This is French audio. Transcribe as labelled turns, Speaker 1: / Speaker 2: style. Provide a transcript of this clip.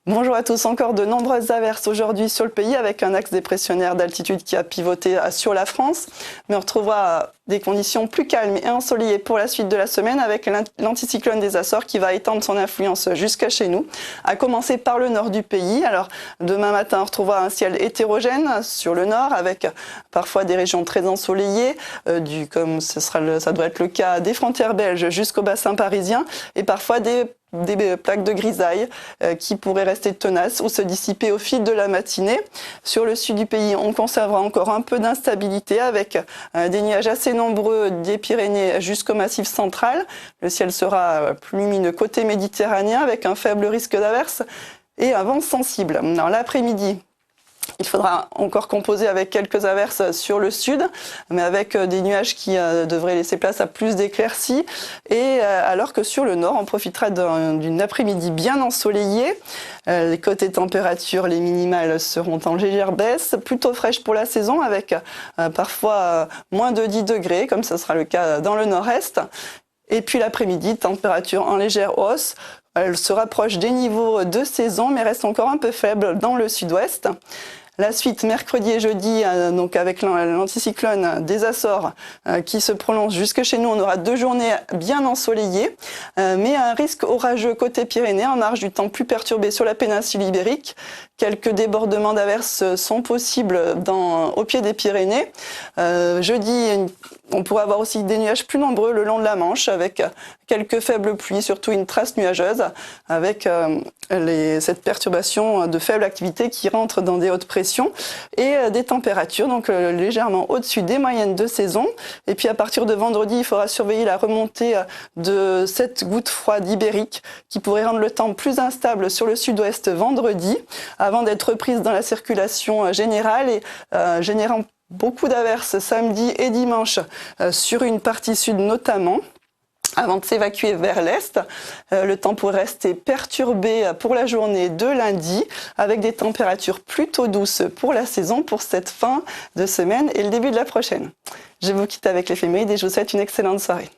Speaker 1: Bonjour à tous, encore de nombreuses averses aujourd'hui sur le pays avec un axe dépressionnaire d'altitude qui a pivoté sur la France. Mais on retrouvera des conditions plus calmes et ensoleillées pour la suite de la semaine avec l'anticyclone des Açores qui va étendre son influence jusqu'à chez nous, à commencer par le nord du pays. Alors demain matin, on retrouvera un ciel hétérogène sur le nord avec parfois des régions très ensoleillées, comme ça doit être le cas des frontières belges jusqu'au bassin parisien, et parfois des plaques de grisaille qui pourraient rester tenaces ou se dissiper au fil de la matinée. Sur le sud du pays, on conservera encore un peu d'instabilité avec des nuages assez nombreux des Pyrénées jusqu'au Massif central. Le ciel sera plus lumineux côté méditerranéen avec un faible risque d'averse et un vent sensible. Dans l'après-midi, il faudra encore composer avec quelques averses sur le sud, mais avec des nuages qui devraient laisser place à plus d'éclaircies. Et alors que sur le nord, on profitera d'une après-midi bien ensoleillée. Les côtés température, les minimales seront en légère baisse, plutôt fraîche pour la saison, avec parfois moins de 10 degrés, comme ce sera le cas dans le nord-est. Et puis l'après-midi, température en légère hausse. Elle se rapproche des niveaux de saison, mais reste encore un peu faible dans le sud-ouest. La suite, mercredi et jeudi, donc avec l'anticyclone des Açores qui se prolonge jusque chez nous, on aura 2 journées bien ensoleillées, mais un risque orageux côté Pyrénées en marge du temps plus perturbé sur la péninsule ibérique. Quelques débordements d'averses sont possibles au pied des Pyrénées. Jeudi, on pourrait avoir aussi des nuages plus nombreux le long de la Manche avec quelques faibles pluies, surtout une trace nuageuse avec cette perturbation de faible activité qui rentre dans des hautes pressions et des températures donc légèrement au-dessus des moyennes de saison. Et puis à partir de vendredi, il faudra surveiller la remontée de cette goutte froide ibérique qui pourrait rendre le temps plus instable sur le sud-ouest vendredi avant d'être reprise dans la circulation générale et générant beaucoup d'averses samedi et dimanche sur une partie sud notamment, avant de s'évacuer vers l'est. Le temps pourrait rester perturbé pour la journée de lundi, avec des températures plutôt douces pour la saison, pour cette fin de semaine et le début de la prochaine. Je vous quitte avec l'éphéméride et je vous souhaite une excellente soirée.